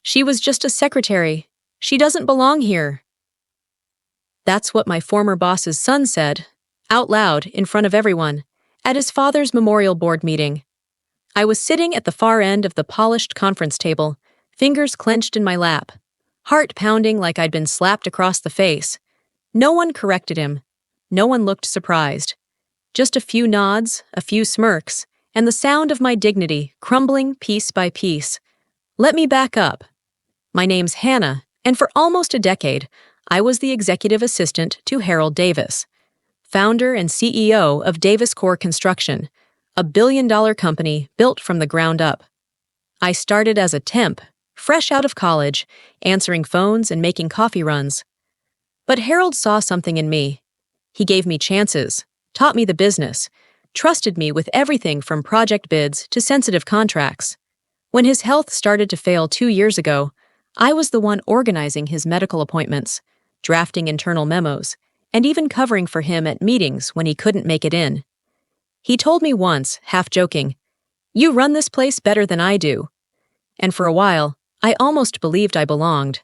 She was just a secretary. She doesn't belong here. That's what my former boss's son said, out loud in front of everyone, at his father's memorial board meeting. I was sitting at the far end of the polished conference table, fingers clenched in my lap, heart pounding like I'd been slapped across the face. No one corrected him. No one looked surprised. Just a few nods, a few smirks, and the sound of my dignity crumbling piece by piece. Let me back up. My name's Hannah, and for almost a decade, I was the executive assistant to Harold Davis, founder and CEO of Davis Core Construction, a billion-dollar company built from the ground up. I started as a temp, fresh out of college, answering phones and making coffee runs. But Harold saw something in me. He gave me chances, taught me the business, trusted me with everything from project bids to sensitive contracts. When his health started to fail 2 years ago, I was the one organizing his medical appointments, drafting internal memos, and even covering for him at meetings when he couldn't make it in. He told me once, half joking, "You run this place better than I do." And for a while, I almost believed I belonged.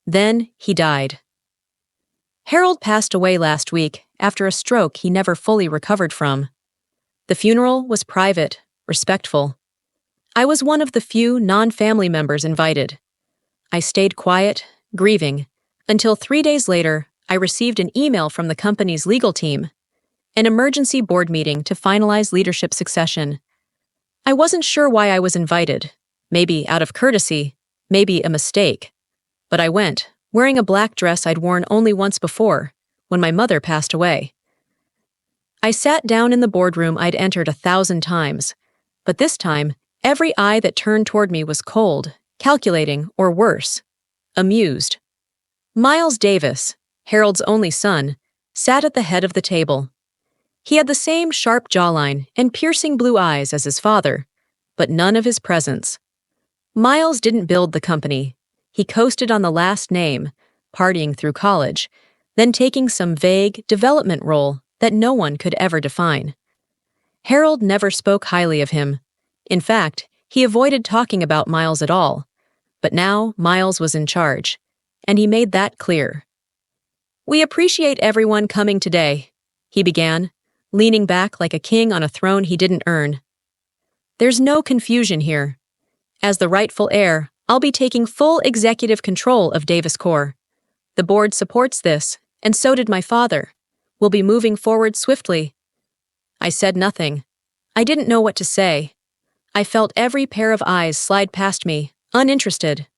Then he died. Harold passed away last week after a stroke he never fully recovered from. The funeral was private, respectful. I was one of the few non-family members invited. I stayed quiet, grieving, until 3 days later, I received an email from the company's legal team, an emergency board meeting to finalize leadership succession. I wasn't sure why I was invited, maybe out of courtesy, maybe a mistake. But I went, wearing a black dress I'd worn only once before, when my mother passed away. I sat down in the boardroom I'd entered 1,000 times, but this time, every eye that turned toward me was cold, calculating, or worse, amused. Miles Davis, Harold's only son, sat at the head of the table. He had the same sharp jawline and piercing blue eyes as his father, but none of his presence. Miles didn't build the company. He coasted on the last name, partying through college, then taking some vague development role that no one could ever define. Harold never spoke highly of him. In fact, he avoided talking about Miles at all. But now Miles was in charge, and he made that clear. "We appreciate everyone coming today," he began, leaning back like a king on a throne he didn't earn. "There's no confusion here. As the rightful heir, I'll be taking full executive control of Davis Core. The board supports this, and so did my father. We'll be moving forward swiftly." I said nothing. I didn't know what to say. I felt every pair of eyes slide past me, uninterested,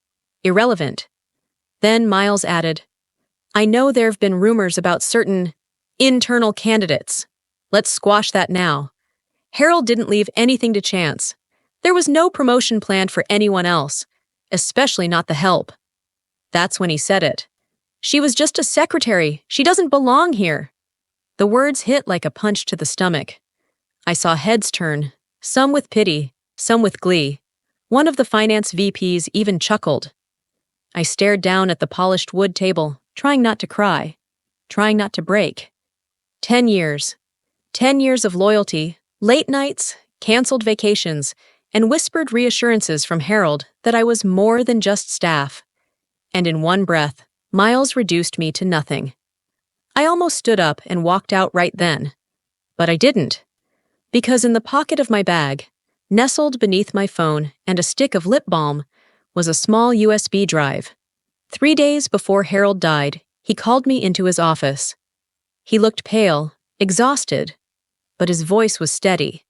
irrelevant. Then Miles added, "I know there have been rumors about certain internal candidates. Let's squash that now. Harold didn't leave anything to chance. There was no promotion planned for anyone else, especially not the help." That's when he said it. "She was just a secretary. She doesn't belong here." The words hit like a punch to the stomach. I saw heads turn, some with pity, some with glee. One of the finance VPs even chuckled. I stared down at the polished wood table, trying not to cry, trying not to break. 10 years. 10 years of loyalty, late nights, canceled vacations, and whispered reassurances from Harold that I was more than just staff. And in one breath, Miles reduced me to nothing. I almost stood up and walked out right then. But I didn't. Because in the pocket of my bag, nestled beneath my phone and a stick of lip balm, was a small USB drive. 3 days before Harold died, he called me into his office. He looked pale, exhausted, but his voice was steady.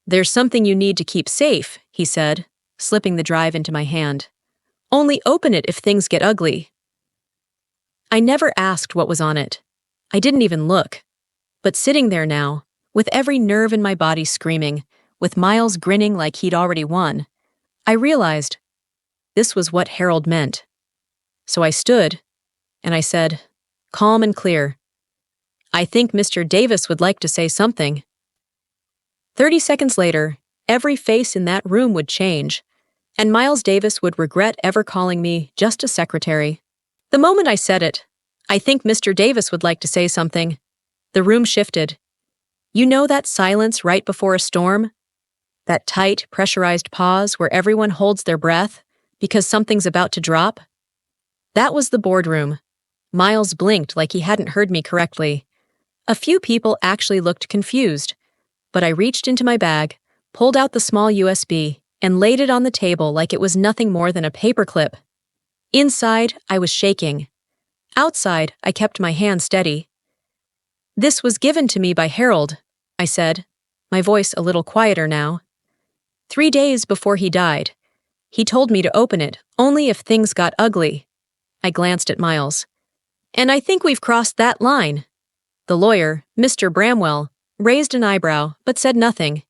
"There's something you need to keep safe," he said, slipping the drive into my hand. "Only open it if things get ugly." I never asked what was on it. I didn't even look. But sitting there now, with every nerve in my body screaming, with Miles grinning like he'd already won, I realized this was what Harold meant. So I stood, and I said, calm and clear, "I think Mr. Davis would like to say something." 30 seconds later, every face in that room would change, and Miles Davis would regret ever calling me just a secretary. The moment I said it, "I think Mr. Davis would like to say something," the room shifted. You know that silence right before a storm? That tight, pressurized pause where everyone holds their breath, Because something's about to drop? That was the boardroom. Miles blinked like he hadn't heard me correctly. A few people actually looked confused, but I reached into my bag, pulled out the small USB, and laid it on the table like it was nothing more than a paperclip. Inside, I was shaking. Outside, I kept my hand steady. "This was given to me by Harold," I said, my voice a little quieter now. 3 days before he died. He told me to open it only if things got ugly. I glanced at Miles. "And I think we've crossed that line." The lawyer, Mr. Bramwell, raised an eyebrow but said nothing.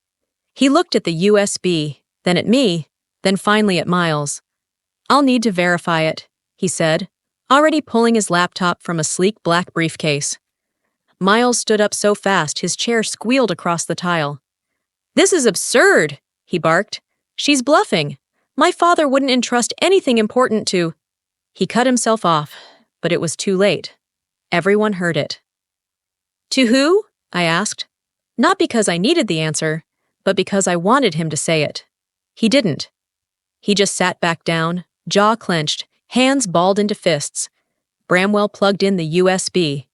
He looked at the USB, then at me, then finally at Miles. "I'll need to verify it," he said, already pulling his laptop from a sleek black briefcase. Miles stood up so fast his chair squealed across the tile. "This is absurd," he barked. "She's bluffing. My father wouldn't entrust anything important to—" He cut himself off, but it was too late. Everyone heard it. "To who?" I asked. Not because I needed the answer, but because I wanted him to say it. He didn't. He just sat back down, jaw clenched, hands balled into fists. Bramwell plugged in the USB.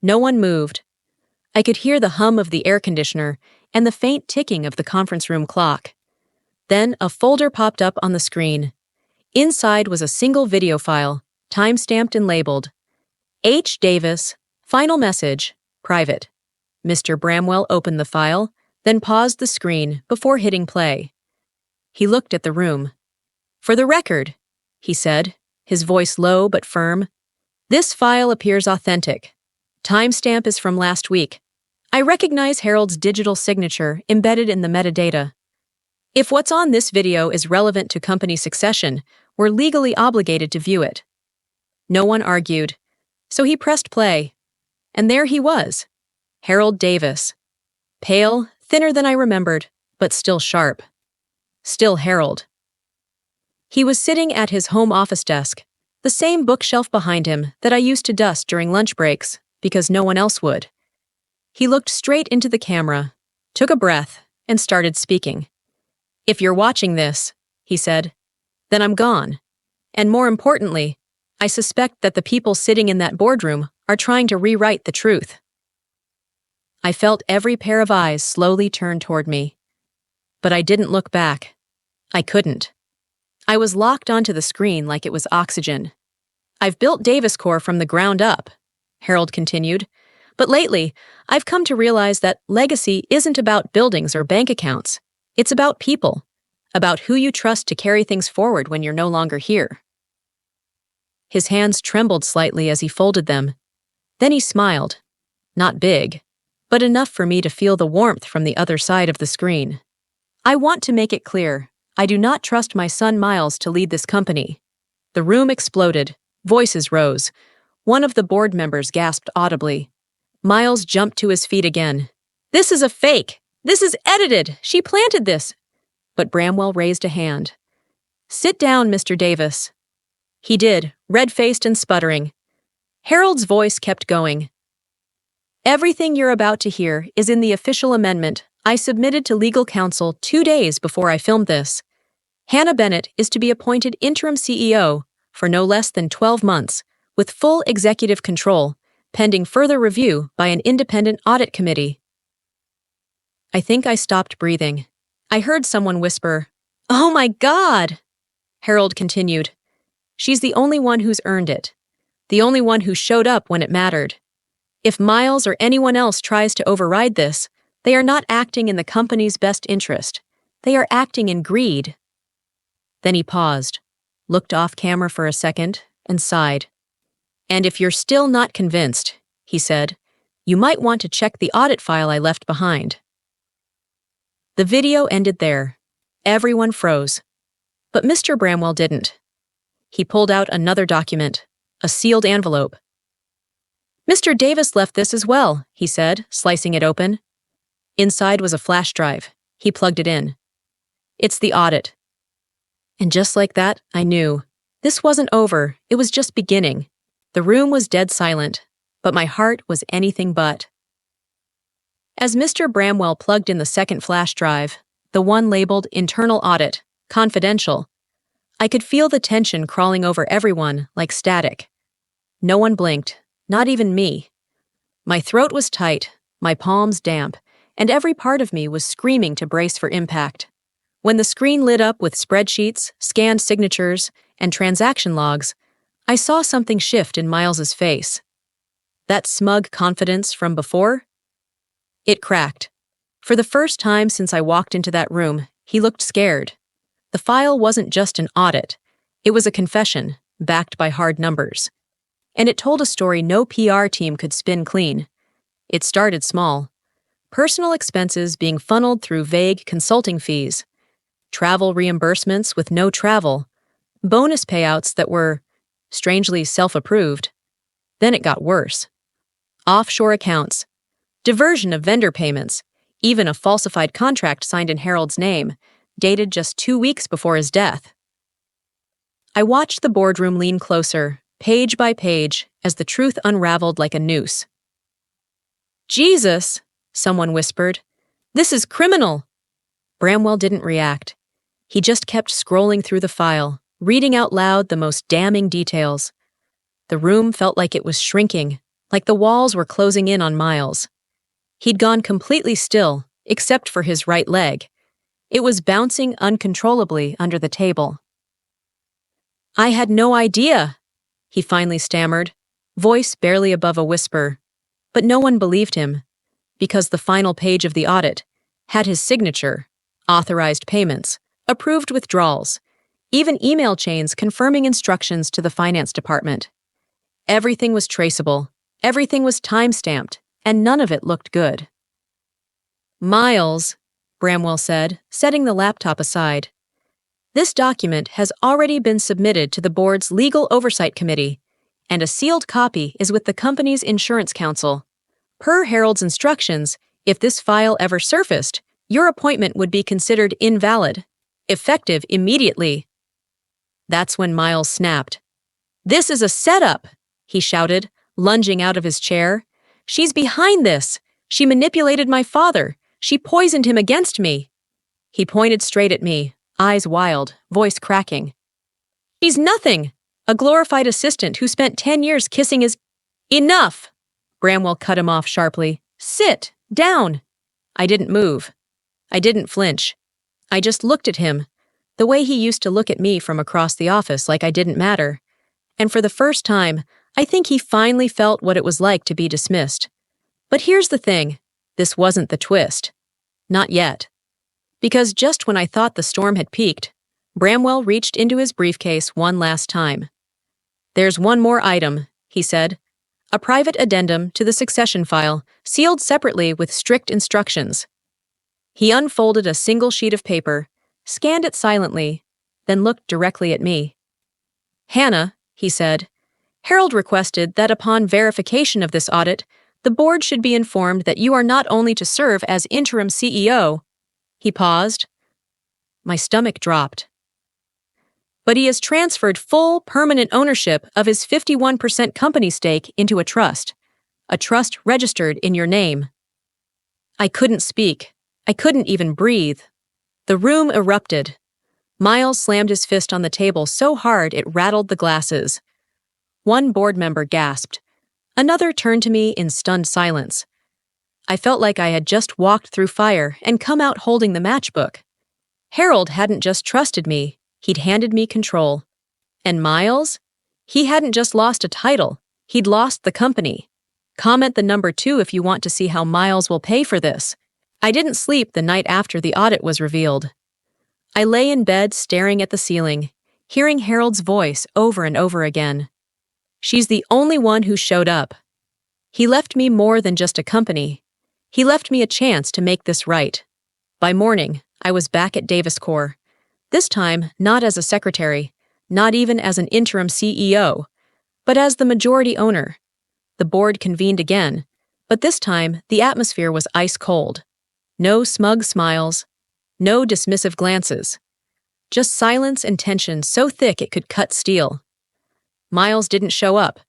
No one moved. I could hear the hum of the air conditioner and the faint ticking of the conference room clock. Then a folder popped up on the screen. Inside was a single video file, time-stamped and labeled. H. Davis, final message, private. Mr. Bramwell opened the file, then paused the screen before hitting play. He looked at the room. "For the record," he said, his voice low but firm, "this file appears authentic. Timestamp is from last week. I recognize Harold's digital signature embedded in the metadata. If what's on this video is relevant to company succession, we're legally obligated to view it." No one argued, so he pressed play. And there he was, Harold Davis. Pale, thinner than I remembered, but still sharp. Still Harold. He was sitting at his home office desk, the same bookshelf behind him that I used to dust during lunch breaks, because no one else would. He looked straight into the camera, took a breath, and started speaking. "If you're watching this," he said, "then I'm gone. And more importantly, I suspect that the people sitting in that boardroom are trying to rewrite the truth." I felt every pair of eyes slowly turn toward me. But I didn't look back. I couldn't. I was locked onto the screen like it was oxygen. "I've built Davis Corps from the ground up," Harold continued. "But lately, I've come to realize that legacy isn't about buildings or bank accounts. It's about people, about who you trust to carry things forward when you're no longer here." His hands trembled slightly as he folded them. Then he smiled. Not big, but enough for me to feel the warmth from the other side of the screen. "I want to make it clear, I do not trust my son Miles to lead this company." The room exploded. Voices rose. One of the board members gasped audibly. Miles jumped to his feet again. "This is a fake! This is edited! She planted this!" But Bramwell raised a hand. "Sit down, Mr. Davis." He did, red-faced and sputtering. Harold's voice kept going. "Everything you're about to hear is in the official amendment I submitted to legal counsel 2 days before I filmed this. Hannah Bennett is to be appointed interim CEO for no less than 12 months, with full executive control, pending further review by an independent audit committee." I think I stopped breathing. I heard someone whisper, "Oh my God!" Harold continued, "She's the only one who's earned it. The only one who showed up when it mattered. If Miles or anyone else tries to override this, they are not acting in the company's best interest. They are acting in greed." Then he paused, looked off camera for a second, and sighed. "And if you're still not convinced," he said, "you might want to check the audit file I left behind." The video ended there. Everyone froze. But Mr. Bramwell didn't. He pulled out another document, a sealed envelope. "Mr. Davis left this as well," he said, slicing it open. Inside was a flash drive. He plugged it in. "It's the audit." And just like that, I knew. This wasn't over, it was just beginning. The room was dead silent, but my heart was anything but. As Mr. Bramwell plugged in the second flash drive, the one labeled Internal Audit, Confidential, I could feel the tension crawling over everyone like static. No one blinked, not even me. My throat was tight, my palms damp, and every part of me was screaming to brace for impact. When the screen lit up with spreadsheets, scanned signatures, and transaction logs, I saw something shift in Miles's face. That smug confidence from before? It cracked. For the first time since I walked into that room, he looked scared. The file wasn't just an audit. It was a confession, backed by hard numbers. And it told a story no PR team could spin clean. It started small. Personal expenses being funneled through vague consulting fees. Travel reimbursements with no travel. Bonus payouts that were, strangely, self-approved. Then it got worse. Offshore accounts. Diversion of vendor payments. Even a falsified contract signed in Harold's name, dated just 2 weeks before his death. I watched the boardroom lean closer, page by page, as the truth unraveled like a noose. "Jesus," someone whispered. "This is criminal." Bramwell didn't react. He just kept scrolling through the file, reading out loud the most damning details. The room felt like it was shrinking, like the walls were closing in on Miles. He'd gone completely still, except for his right leg. It was bouncing uncontrollably under the table. "I had no idea," he finally stammered, voice barely above a whisper. But no one believed him, because the final page of the audit had his signature, authorized payments, approved withdrawals, even email chains confirming instructions to the finance department. Everything was traceable, everything was time-stamped, and none of it looked good. "Miles," Bramwell said, setting the laptop aside. "This document has already been submitted to the board's Legal Oversight Committee, and a sealed copy is with the company's insurance counsel. Per Harold's instructions, if this file ever surfaced, your appointment would be considered invalid, effective immediately." That's when Miles snapped. "This is a setup," he shouted, lunging out of his chair. "She's behind this. She manipulated my father. She poisoned him against me." He pointed straight at me, eyes wild, voice cracking. "She's nothing. A glorified assistant who spent 10 years kissing his—" "Enough!" Bramwell cut him off sharply. "Sit down." I didn't move. I didn't flinch. I just looked at him, the way he used to look at me from across the office like I didn't matter. And for the first time, I think he finally felt what it was like to be dismissed. But here's the thing. This wasn't the twist. Not yet. Because just when I thought the storm had peaked, Bramwell reached into his briefcase one last time. "There's one more item," he said. "A private addendum to the succession file, sealed separately with strict instructions." He unfolded a single sheet of paper, scanned it silently, then looked directly at me. "Hannah," he said, "Harold requested that upon verification of this audit, the board should be informed that you are not only to serve as interim CEO." He paused. My stomach dropped. "But he has transferred full, permanent ownership of his 51% company stake into a trust registered in your name." I couldn't speak. I couldn't even breathe. The room erupted. Miles slammed his fist on the table so hard it rattled the glasses. One board member gasped. Another turned to me in stunned silence. I felt like I had just walked through fire and come out holding the matchbook. Harold hadn't just trusted me, he'd handed me control. And Miles? He hadn't just lost a title, he'd lost the company. Comment the number 2 if you want to see how Miles will pay for this. I didn't sleep the night after the audit was revealed. I lay in bed staring at the ceiling, hearing Harold's voice over and over again. "She's the only one who showed up." He left me more than just a company. He left me a chance to make this right. By morning, I was back at Davis Corp. This time, not as a secretary, not even as an interim CEO, but as the majority owner. The board convened again, but this time the atmosphere was ice cold. No smug smiles, no dismissive glances. Just silence and tension so thick it could cut steel. Miles didn't show up.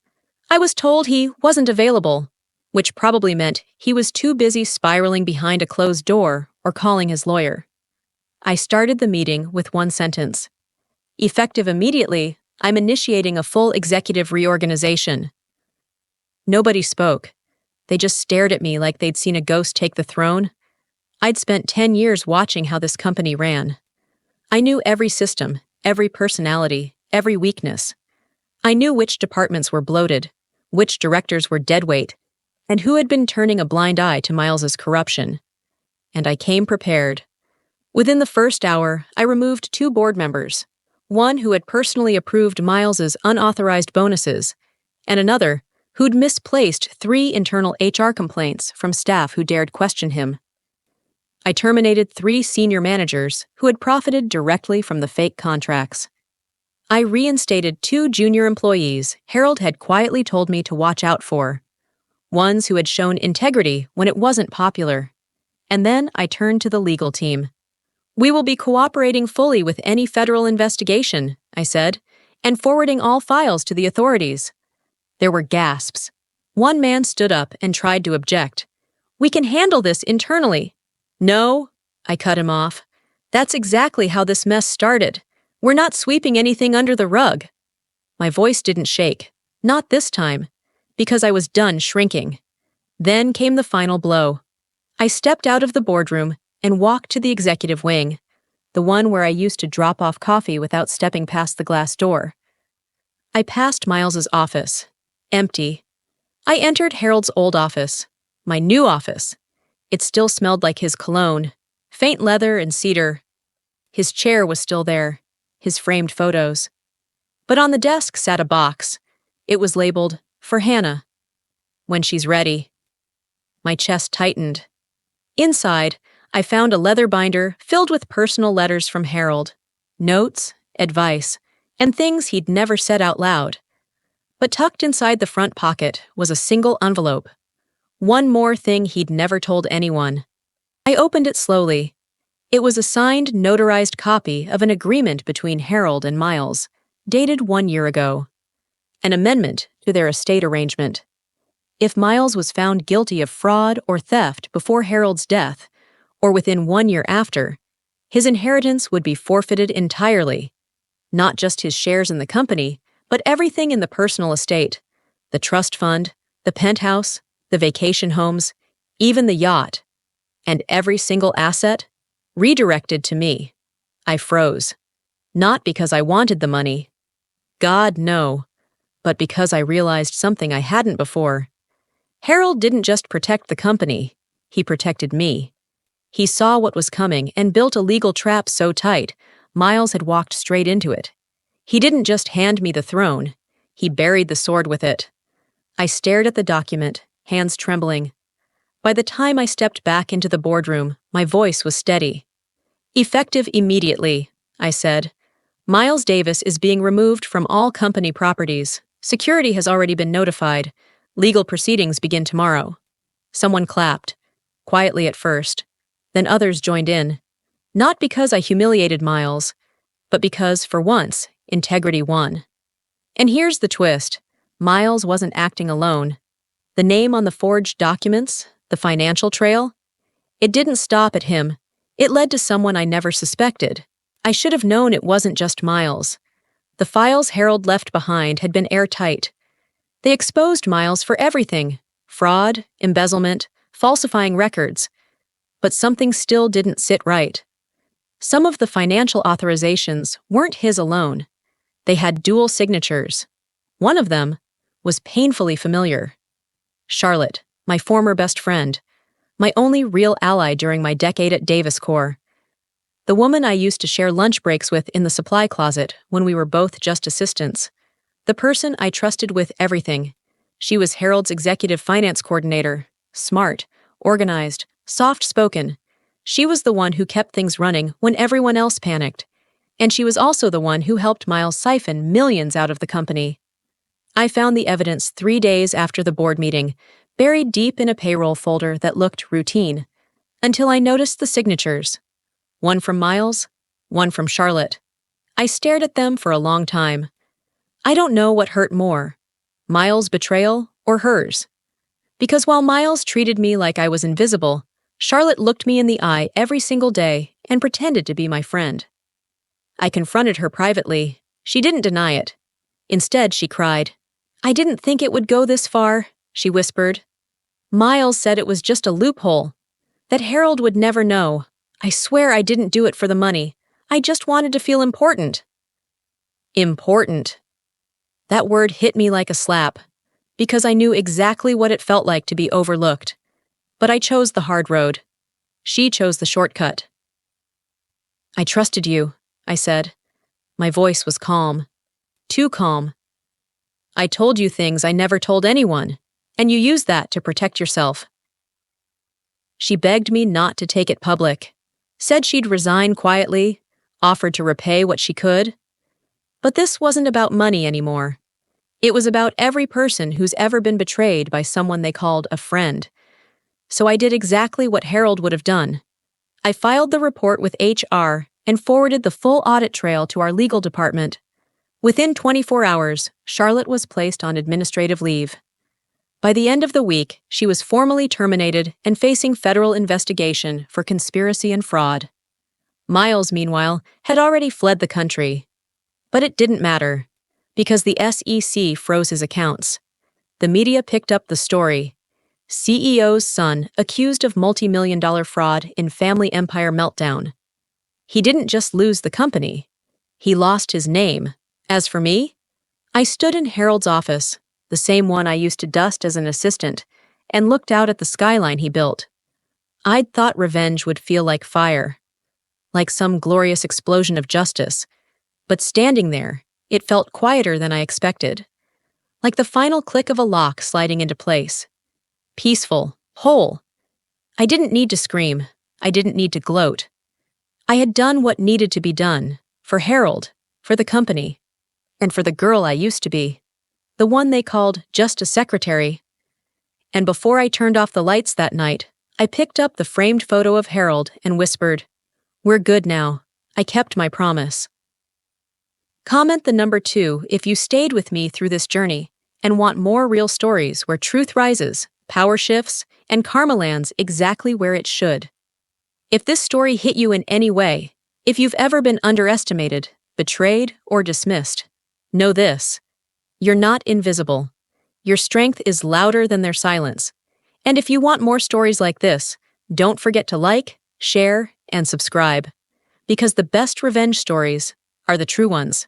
I was told he wasn't available, which probably meant he was too busy spiraling behind a closed door or calling his lawyer. I started the meeting with one sentence. Effective immediately, I'm initiating a full executive reorganization. Nobody spoke. They just stared at me like they'd seen a ghost take the throne. I'd spent 10 years watching how this company ran. I knew every system, every personality, every weakness. I knew which departments were bloated, which directors were deadweight, and who had been turning a blind eye to Miles's corruption. And I came prepared. Within the first hour, I removed 2 board members, one who had personally approved Miles's unauthorized bonuses, and another who'd misplaced 3 internal HR complaints from staff who dared question him. I terminated 3 senior managers who had profited directly from the fake contracts. I reinstated 2 junior employees Harold had quietly told me to watch out for, ones who had shown integrity when it wasn't popular. And then I turned to the legal team. "We will be cooperating fully with any federal investigation," I said, "and forwarding all files to the authorities." There were gasps. One man stood up and tried to object. "We can handle this internally." "No," I cut him off. "That's exactly how this mess started. We're not sweeping anything under the rug." My voice didn't shake. Not this time, because I was done shrinking. Then came the final blow. I stepped out of the boardroom and walked to the executive wing, the one where I used to drop off coffee without stepping past the glass door. I passed Miles's office. Empty. I entered Harold's old office, my new office. It still smelled like his cologne, faint leather and cedar. His chair was still there, his framed photos. But on the desk sat a box. It was labeled, "For Hannah. When she's ready." My chest tightened. Inside, I found a leather binder filled with personal letters from Harold, notes, advice, and things he'd never said out loud. But tucked inside the front pocket was a single envelope. One more thing he'd never told anyone. I opened it slowly. It was a signed, notarized copy of an agreement between Harold and Miles, dated 1 year ago. An amendment to their estate arrangement. If Miles was found guilty of fraud or theft before Harold's death, or within 1 year after, his inheritance would be forfeited entirely. Not just his shares in the company, but everything in the personal estate, the trust fund, the penthouse, the vacation homes, even the yacht, and every single asset redirected to me. I froze. Not because I wanted the money. God, no. But because I realized something I hadn't before. Harold didn't just protect the company, he protected me. He saw what was coming and built a legal trap so tight, Miles had walked straight into it. He didn't just hand me the throne, he buried the sword with it. I stared at the document, hands trembling. By the time I stepped back into the boardroom, my voice was steady. "Effective immediately," I said. "Miles Davis is being removed from all company properties. Security has already been notified. Legal proceedings begin tomorrow." Someone clapped, quietly at first. Then others joined in. Not because I humiliated Miles, but because, for once, integrity won. And here's the twist. Miles wasn't acting alone. The name on the forged documents, the financial trail, it didn't stop at him. It led to someone I never suspected. I should have known it wasn't just Miles. The files Harold left behind had been airtight. They exposed Miles for everything: fraud, embezzlement, falsifying records. But something still didn't sit right. Some of the financial authorizations weren't his alone. They had dual signatures. One of them was painfully familiar. Charlotte, my former best friend, my only real ally during my decade at Davis Corps. The woman I used to share lunch breaks with in the supply closet when we were both just assistants. The person I trusted with everything. She was Harold's executive finance coordinator, smart, organized, soft-spoken. She was the one who kept things running when everyone else panicked. And she was also the one who helped Miles siphon millions out of the company. I found the evidence 3 days after the board meeting, buried deep in a payroll folder that looked routine, until I noticed the signatures. One from Miles, one from Charlotte. I stared at them for a long time. I don't know what hurt more, Miles' betrayal or hers. Because while Miles treated me like I was invisible, Charlotte looked me in the eye every single day and pretended to be my friend. I confronted her privately. She didn't deny it. Instead, she cried. "I didn't think it would go this far," she whispered. "Miles said it was just a loophole, that Harold would never know. I swear I didn't do it for the money. I just wanted to feel important." Important. That word hit me like a slap, because I knew exactly what it felt like to be overlooked. But I chose the hard road. She chose the shortcut. "I trusted you," I said. My voice was calm. Too calm. "I told you things I never told anyone, and you used that to protect yourself." She begged me not to take it public, said she'd resign quietly, offered to repay what she could. But this wasn't about money anymore. It was about every person who's ever been betrayed by someone they called a friend. So I did exactly what Harold would have done. I filed the report with HR and forwarded the full audit trail to our legal department. Within 24 hours, Charlotte was placed on administrative leave. By the end of the week, she was formally terminated and facing federal investigation for conspiracy and fraud. Miles, meanwhile, had already fled the country. But it didn't matter, because the SEC froze his accounts. The media picked up the story. CEO's son accused of multi-million-dollar fraud in family empire meltdown. He didn't just lose the company. He lost his name. As for me, I stood in Harold's office, the same one I used to dust as an assistant, and looked out at the skyline he built. I'd thought revenge would feel like fire, like some glorious explosion of justice, but standing there, it felt quieter than I expected, like the final click of a lock sliding into place. Peaceful, whole. I didn't need to scream. I didn't need to gloat. I had done what needed to be done, for Harold, for the company, and for the girl I used to be, the one they called just a secretary. And before I turned off the lights that night, I picked up the framed photo of Harold and whispered, "We're good now. I kept my promise." Comment the number 2 if you stayed with me through this journey and want more real stories where truth rises, power shifts, and karma lands exactly where it should. If this story hit you in any way, if you've ever been underestimated, betrayed, or dismissed, know this: you're not invisible. Your strength is louder than their silence. And if you want more stories like this, don't forget to like, share, and subscribe. Because the best revenge stories are the true ones.